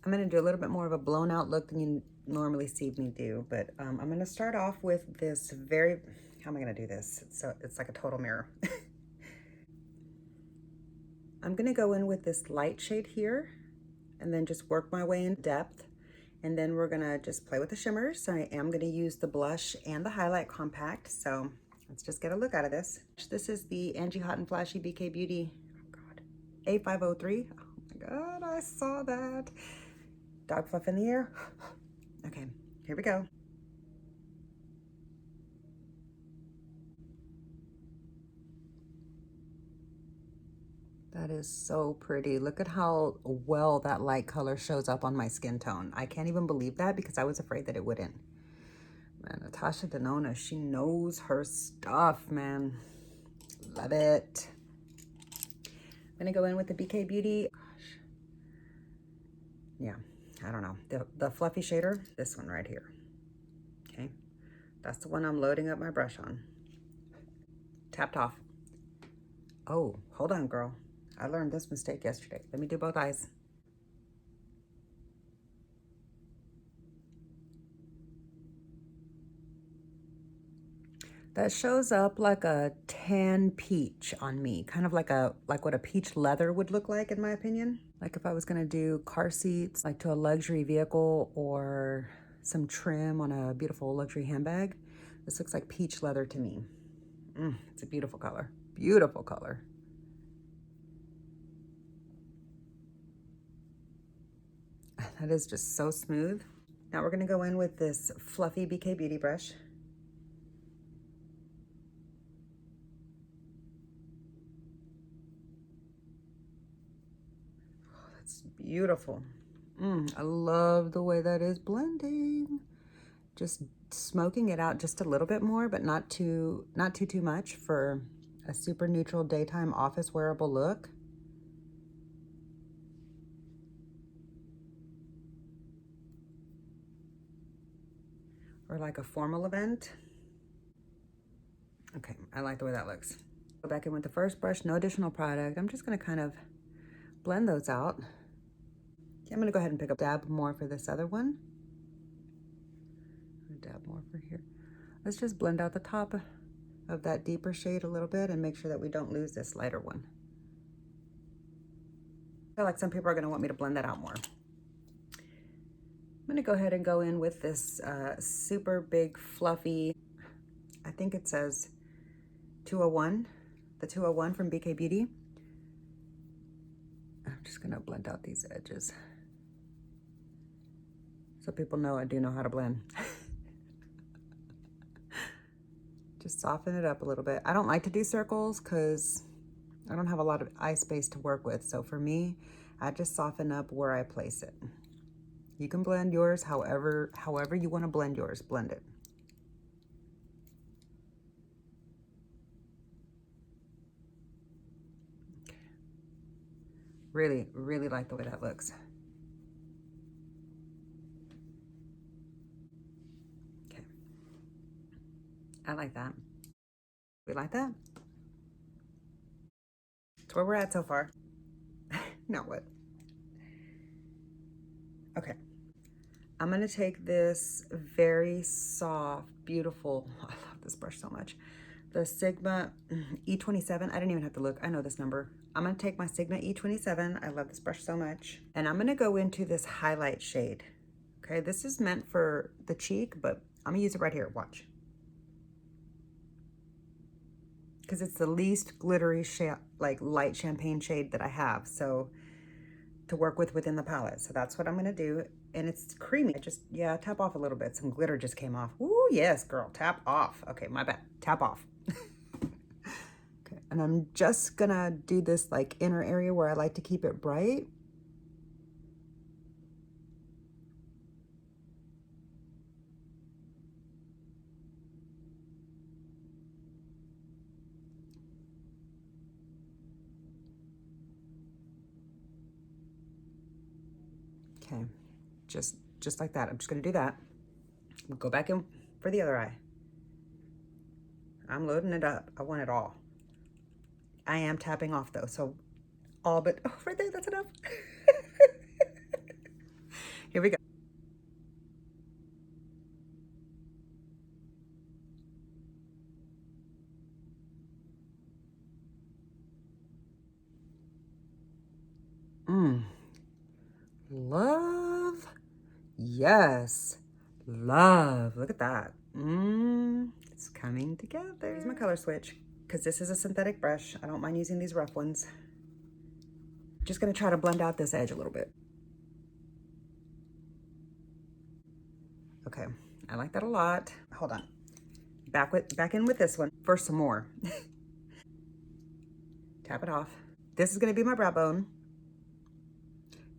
I'm going to do a little bit more of a blown out look than you normally see me do, but I'm going to start off with this very, how am I going to do this? So it's like a total mirror. I'm going to go in with this light shade here and then just work my way in depth. And then we're going to just play with the shimmers. So I am going to use the blush and the highlight compact. So let's just get a look out of this. This is the Angie Hot and Flashy BK Beauty, oh God, A503. Oh my God, I saw that. Dog fluff in the air. Okay, here we go. That is so pretty. Look at how well that light color shows up on my skin tone. I can't even believe that because I was afraid that it wouldn't. Man, Natasha Denona, she knows her stuff, man. Love it. I'm gonna go in with the BK Beauty. Gosh. Yeah, I don't know. The fluffy shader, this one right here. Okay, that's the one I'm loading up my brush on. Tapped off. Oh, hold on, girl. I learned this mistake yesterday. Let me do both eyes. That shows up like a tan peach on me, kind of like what a peach leather would look like, in my opinion. Like if I was gonna do car seats, like to a luxury vehicle or some trim on a beautiful luxury handbag. This looks like peach leather to me. It's a beautiful color, beautiful color. That is just so smooth. Now we're gonna go in with this fluffy BK Beauty brush. Oh, that's beautiful. I love the way that is blending. Just smoking it out just a little bit more, but not too much for a super neutral daytime office wearable look. Or like a formal event. Okay, I like the way that looks. Go back in with the first brush, no additional product. I'm just gonna kind of blend those out. Okay, I'm gonna go ahead and pick up a dab more for this other one. A dab more for here. Let's just blend out the top of that deeper shade a little bit and make sure that we don't lose this lighter one. I feel like some people are gonna want me to blend that out more. I'm gonna go ahead and go in with this super big fluffy, I think it says 201, the 201 from BK Beauty. I'm just gonna blend out these edges so people know I do know how to blend. Just soften it up a little bit. I don't like to do circles because I don't have a lot of eye space to work with. So for me, I just soften up where I place it. You can blend yours however you want to blend yours, blend it. Okay. Really, really like the way that looks. Okay. I like that. We like that? That's where we're at so far. Now what? Okay. I'm gonna take this very soft, beautiful, I love this brush so much. The Sigma E27, I didn't even have to look, I know this number. I'm gonna take my Sigma E27, I love this brush so much. And I'm gonna go into this highlight shade. Okay, this is meant for the cheek, but I'm gonna use it right here, watch. Because it's the least glittery, like light champagne shade that I have, so to work with within the palette. So that's what I'm gonna do. And it's creamy. Yeah, tap off a little bit. Some glitter just came off. Ooh, yes, girl, tap off. Okay, my bad, tap off. Okay, and I'm just gonna do this like inner area where I like to keep it bright. Okay, just like that. I'm just gonna do that. We'll go back in for the other eye. I'm loading it up. I want it all. I am tapping off though, so all but, oh, right there, that's enough. Here we go. Love. Yes. Love. Look at that. It's coming together. Here's my color switch, because this is a synthetic brush. I don't mind using these rough ones. Just gonna try to blend out this edge a little bit. Okay, I like that a lot. Hold on. Back in with this one for some more. Tap it off. This is gonna be my brow bone.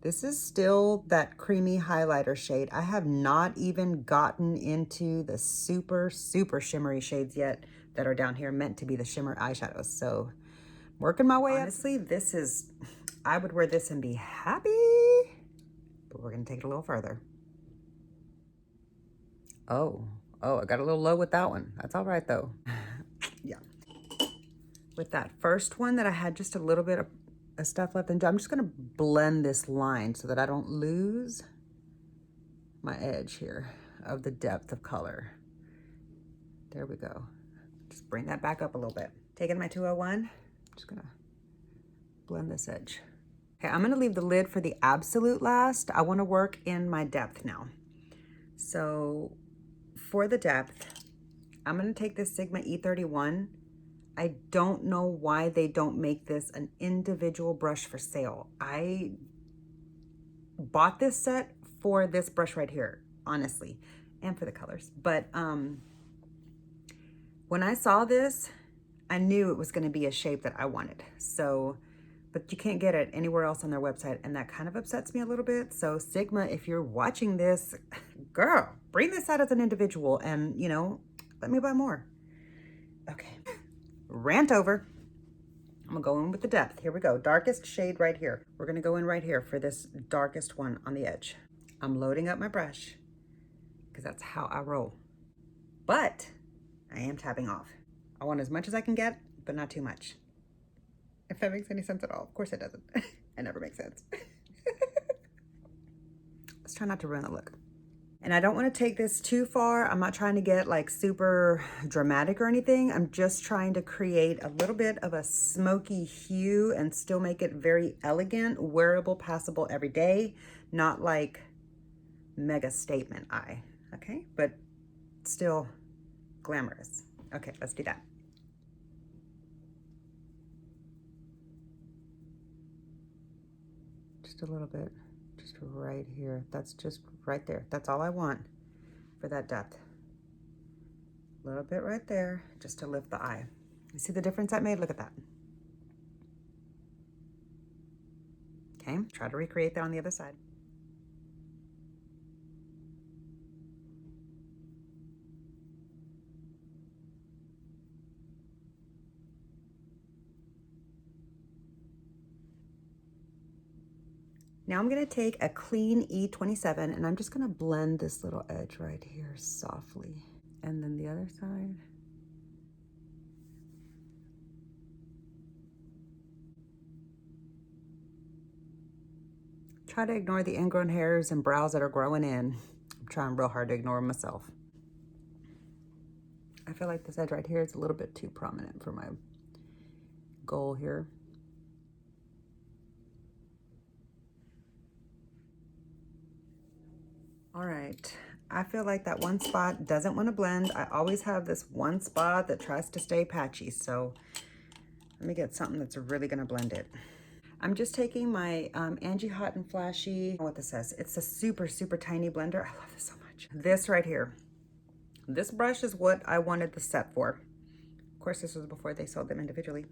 This is still that creamy highlighter shade. I have not even gotten into the super, super shimmery shades yet that are down here meant to be the shimmer eyeshadows. So working my way up. Honestly, this is, I would wear this and be happy, but we're gonna take it a little further. Oh, I got a little low with that one. That's all right though. Yeah. With that first one that I had just a little bit of stuff left, and I'm just gonna blend this line so that I don't lose my edge here of the depth of color. There we go. Just bring that back up a little bit. Taking my 201, just gonna blend this edge. Okay, I'm gonna leave the lid for the absolute last. I wanna work in my depth now. So for the depth, I'm gonna take this Sigma E31. I don't know why they don't make this an individual brush for sale. I bought this set for this brush right here, honestly, and for the colors. But when I saw this, I knew it was gonna be a shape that I wanted. So, but you can't get it anywhere else on their website, and that kind of upsets me a little bit. So Sigma, if you're watching this, girl, bring this out as an individual and, you know, let me buy more. Okay, rant over. I'm gonna go in with the depth. Here we go, darkest shade right here. We're gonna go in right here for this darkest one on the edge. I'm loading up my brush because that's how I roll. But I am tapping off. I want as much as I can get, but not too much. If that makes any sense at all. Of course it doesn't. It never makes sense. Let's try not to ruin the look. And I don't want to take this too far. I'm not trying to get like super dramatic or anything. I'm just trying to create a little bit of a smoky hue and still make it very elegant, wearable, passable every day. Not like mega statement eye, okay? But still glamorous. Okay, let's do that. Just a little bit, just right here. That's just right there. That's all I want for that depth. A little bit right there, just to lift the eye. You see the difference that made? Look at that. Okay, try to recreate that on the other side. Now I'm gonna take a clean E27 and I'm just gonna blend this little edge right here softly. And then the other side. Try to ignore the ingrown hairs and brows that are growing in. I'm trying real hard to ignore them myself. I feel like this edge right here is a little bit too prominent for my goal here. All right, I feel like that one spot doesn't want to blend. I always have this one spot that tries to stay patchy, so let me get something that's really gonna blend it. I'm just taking my Angie Hot and Flashy, I don't know what this says. It's a super, super tiny blender. I love this so much. This right here. This brush is what I wanted the set for. Of course, this was before they sold them individually.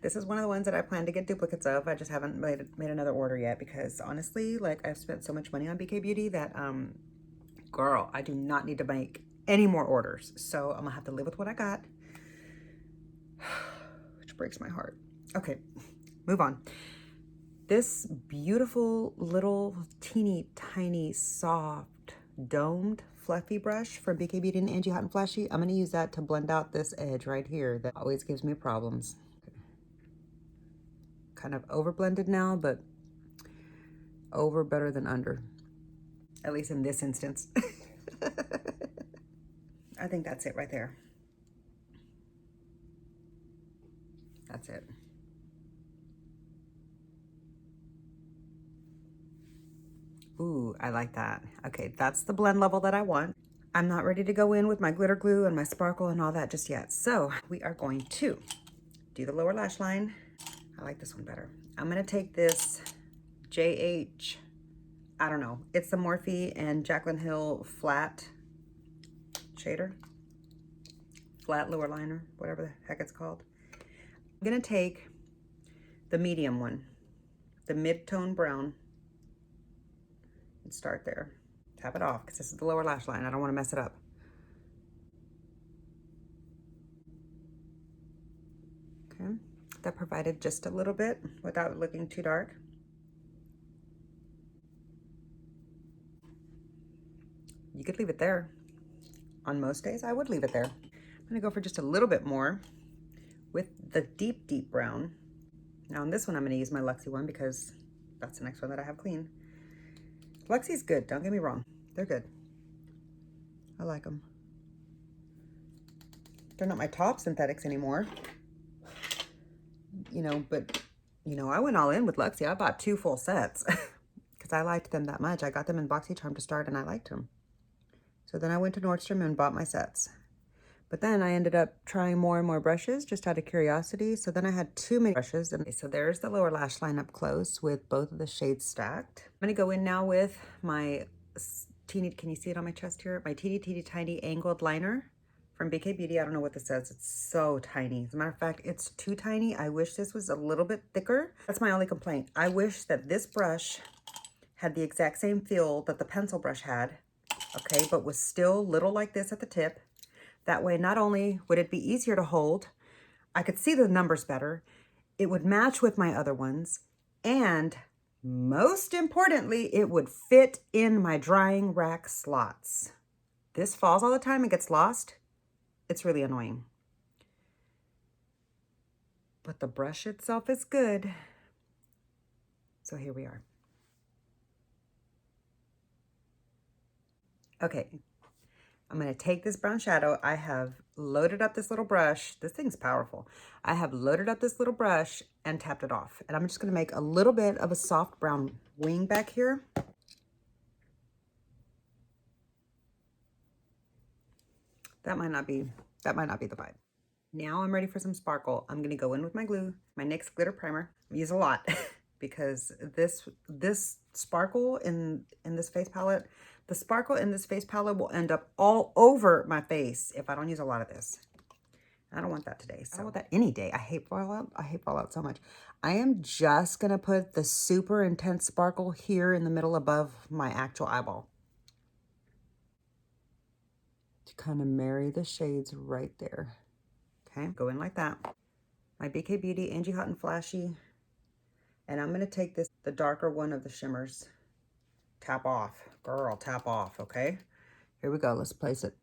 This is one of the ones that I plan to get duplicates of. I just haven't made another order yet because honestly, like I've spent so much money on BK Beauty that, girl, I do not need to make any more orders. So I'm gonna have to live with what I got, which breaks my heart. Okay, move on. This beautiful little teeny tiny soft domed fluffy brush from BK Beauty and Angie Hot and Flashy. I'm gonna use that to blend out this edge right here that always gives me problems. Kind of over blended now, but Over better than under. At least in this instance. I think that's it right there. That's it. Ooh, I like that. Okay, that's the blend level that I want. I'm not ready to go in with my glitter glue and my sparkle and all that just yet. So we are going to do the lower lash line. I like this one better. I'm gonna take this JH, I don't know. It's the Morphe and Jaclyn Hill flat shader. Flat lower liner, whatever the heck it's called. I'm gonna take the medium one, the mid-tone brown, and start there. Tap it off, because this is the lower lash line. I don't wanna mess it up. Okay, that provided just a little bit without looking too dark. You could leave it there. On most days, I would leave it there. I'm gonna go for just a little bit more with the deep, deep brown. Now on this one, I'm gonna use my Luxie one because that's the next one that I have clean. Luxie's good, don't get me wrong. They're good. I like them. They're not my top synthetics anymore. You know, but, you know, I went all in with Luxie. I bought 2 full sets because I liked them that much. I got them in BoxyCharm to start and I liked them. So then I went to Nordstrom and bought my sets. But then I ended up trying more and more brushes just out of curiosity. So then I had too many brushes. And so there's the lower lash line up close with both of the shades stacked. I'm gonna go in now with my teeny, can you see it on my chest here? My teeny, teeny, tiny angled liner from BK Beauty. I don't know what this says. It's so tiny. As a matter of fact, it's too tiny. I wish this was a little bit thicker. That's my only complaint. I wish that this brush had the exact same feel that the pencil brush had, okay, but was still little like this at the tip. That way, not only would it be easier to hold, I could see the numbers better, it would match with my other ones, and most importantly, it would fit in my drying rack slots. This falls all the time and gets lost. It's really annoying. But the brush itself is good. So here we are. Okay. I'm gonna take this brown shadow. I have loaded up this little brush. This thing's powerful. I have loaded up this little brush and tapped it off. And I'm just gonna make a little bit of a soft brown wing back here. That might not be the vibe. Now I'm ready for some sparkle. I'm gonna go in with my glue, my NYX glitter primer. I use a lot because this sparkle in this face palette, the sparkle in this face palette will end up all over my face if I don't use a lot of this. I don't want that today. So I don't want that any day. I hate fallout. I hate fallout so much. I am just gonna put the super intense sparkle here in the middle above my actual eyeball to kind of marry the shades right there. Okay, go in like that. My BK Beauty Angie Hot and Flashy. And I'm gonna take this, the darker one of the shimmers. Tap off, girl, tap off, okay? Here we go, let's place it.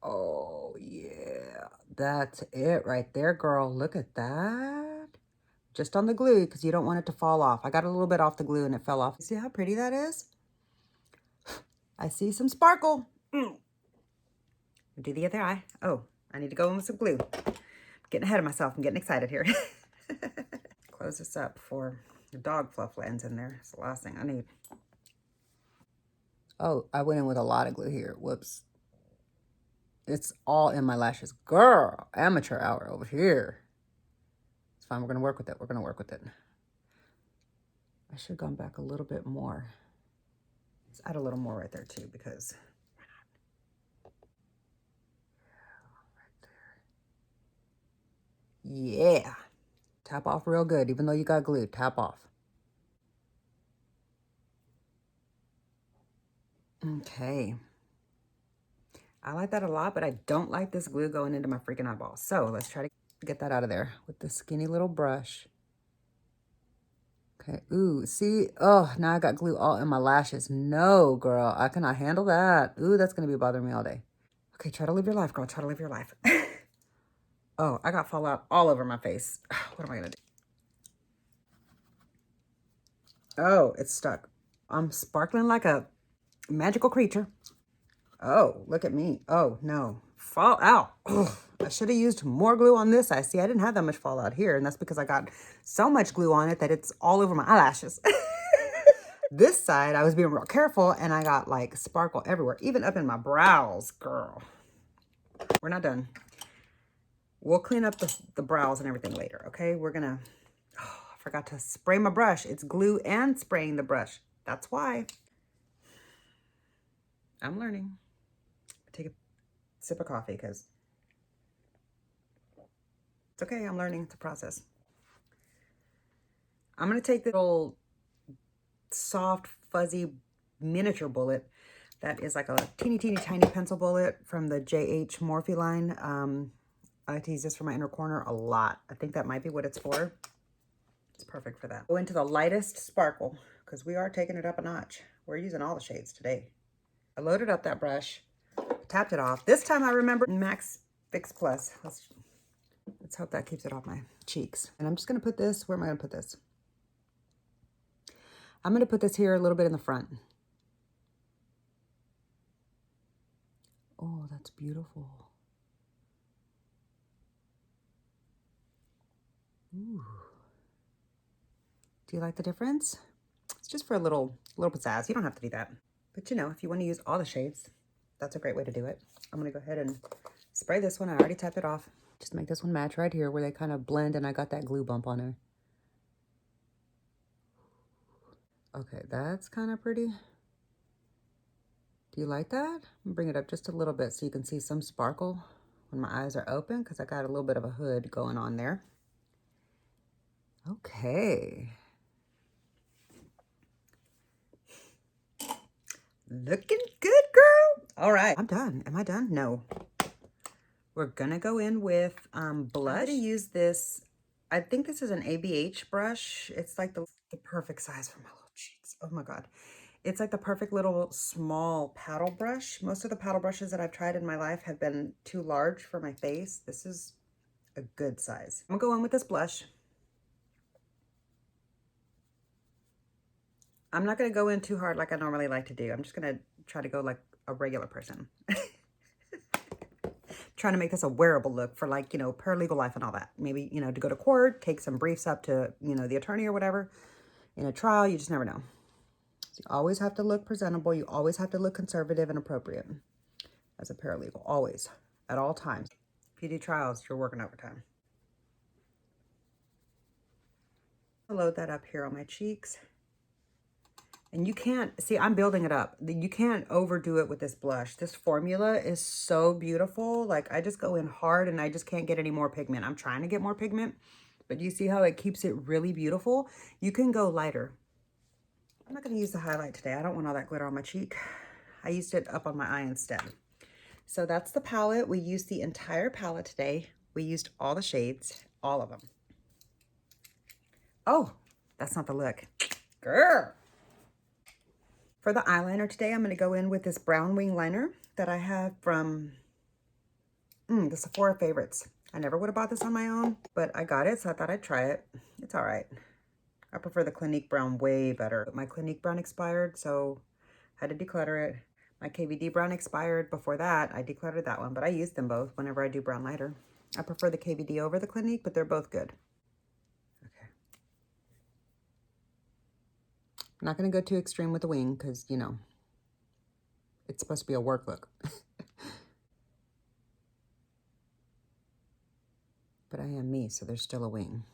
Oh yeah, that's it right there, girl. Look at that. Just on the glue, because you don't want it to fall off. I got a little bit off the glue and it fell off. See how pretty that is? I see some sparkle. Do the other eye. Oh, I need to go in with some glue. I'm getting ahead of myself. I'm getting excited here. Close this up before the dog fluff lands in there. It's the last thing I need. Oh, I went in with a lot of glue here. Whoops. It's all in my lashes. Girl, amateur hour over here. It's fine. We're going to work with it. We're going to work with it. I should have gone back a little bit more. Let's add a little more right there too, because yeah. Tap off real good, even though you got glue. Tap off. Okay. I like that a lot, but I don't like this glue going into my freaking eyeball. So let's try to get that out of there with this skinny little brush. Okay, ooh, see? Oh, now I got glue all in my lashes. No, girl, I cannot handle that. Ooh, that's gonna be bothering me all day. Okay, try to live your life, girl. Try to live your life. Oh, I got fallout all over my face. What am I gonna do? Oh, it's stuck. I'm sparkling like a magical creature. Oh, look at me. Oh, no. Fall out. Ugh. I should have used more glue on this side. See, I didn't have that much fallout here, and that's because I got so much glue on it that it's all over my eyelashes. This side, I was being real careful, and I got like sparkle everywhere, even up in my brows, girl. We're not done. We'll clean up the brows and everything later, okay? We're gonna, oh, I forgot to spray my brush. It's glue and spraying the brush. That's why. I'm learning. Take a sip of coffee because it's okay. I'm learning. It's a process. I'm going to take the little soft, fuzzy miniature bullet that is like a teeny tiny pencil bullet from the JH Morphe line. I like to use this for my inner corner a lot. I think that might be what it's for. It's perfect for that. Go into the lightest sparkle because we are taking it up a notch. We're using all the shades today. I loaded up that brush, tapped it off. This time I remember Max Fix Plus. Let's hope that keeps it off my cheeks. And I'm just going to put this, where am I going to put this? I'm going to put this here a little bit in the front. Oh, that's beautiful. Ooh. Do you like the difference? It's just for a little pizzazz. You don't have to do that. But you know, if you want to use all the shades, that's a great way to do it. I'm going to go ahead and spray this one. I already tapped it off. Just make this one match right here where they kind of blend and I got that glue bump on her. Okay, that's kind of pretty. Do you like that? I'm gonna bring it up just a little bit so you can see some sparkle when my eyes are open because I got a little bit of a hood going on there. Okay. Looking good, girl. All right, I'm done. Am I done? No. We're gonna go in with blush. I'm gonna use this, I think this is an ABH brush. It's like the perfect size for my little cheeks. Oh my God. It's like the perfect little small paddle brush. Most of the paddle brushes that I've tried in my life have been too large for my face. This is a good size. I'm gonna go in with this blush. I'm not gonna go in too hard like I normally like to do. I'm just gonna try to go like a regular person. Trying to make this a wearable look for like, you know, paralegal life and all that. Maybe, you know, to go to court, take some briefs up to, you know, the attorney or whatever. In a trial, you just never know. So you always have to look presentable. You always have to look conservative and appropriate as a paralegal, always, at all times. If you do trials, you're working overtime. I'll load that up here on my cheeks. And you can't, see, I'm building it up. You can't overdo it with this blush. This formula is so beautiful. Like, I just go in hard and I just can't get any more pigment. I'm trying to get more pigment, but you see how it keeps it really beautiful? You can go lighter. I'm not going to use the highlight today. I don't want all that glitter on my cheek. I used it up on my eye instead. So that's the palette. We used the entire palette today. We used all the shades, all of them. Oh, that's not the look. Girl. For the eyeliner today, I'm going to go in with this brown wing liner that I have from the Sephora Favorites. I never would have bought this on my own, but I got it, so I thought I'd try it. It's all right. I prefer the Clinique brown way better. My Clinique brown expired, so I had to declutter it. My KVD brown expired before that. I decluttered that one, but I use them both whenever I do brown lighter. I prefer the KVD over the Clinique, but they're both good. Okay. I'm not going to go too extreme with the wing because, you know, it's supposed to be a work look. But I am me, so there's still a wing.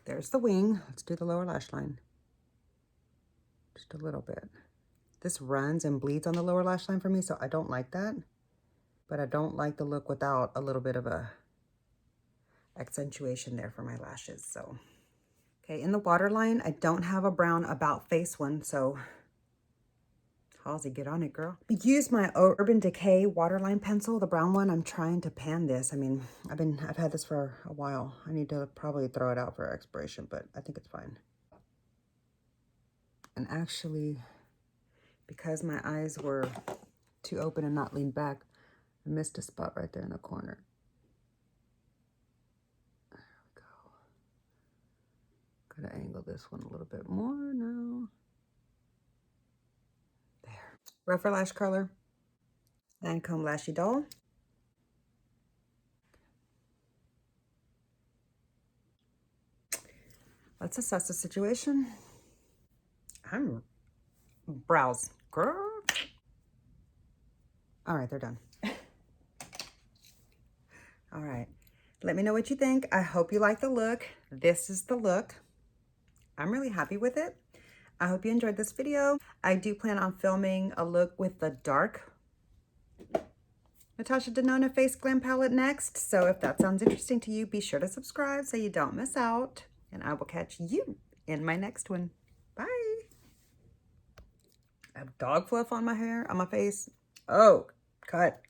There's the wing. Let's do the lower lash line. Just a little bit. This runs and bleeds on the lower lash line for me, so I don't like that. But I don't like the look without a little bit of a accentuation there for my lashes. So, okay, in the waterline, I don't have a brown About Face one, so Halsey, get on it, girl. Use my Urban Decay waterline pencil, the brown one. I'm trying to pan this. I mean, I've had this for a while. I need to probably throw it out for expiration, but I think it's fine. And actually, because my eyes were too open and not leaned back, I missed a spot right there in the corner. There we go. Gotta angle this one a little bit more now. There. Rougher lash color. Lancome Lashy Doll. Let's assess the situation. I'm brows, girl. All right, they're done. All right, let me know what you think. I hope you like the look. This is the look. I'm really happy with it. I hope you enjoyed this video. I do plan on filming a look with the dark Natasha Denona Face Glam Palette next. So if that sounds interesting to you, be sure to subscribe so you don't miss out. And I will catch you in my next one. Bye. I have dog fluff on my hair, on my face. Oh, cut.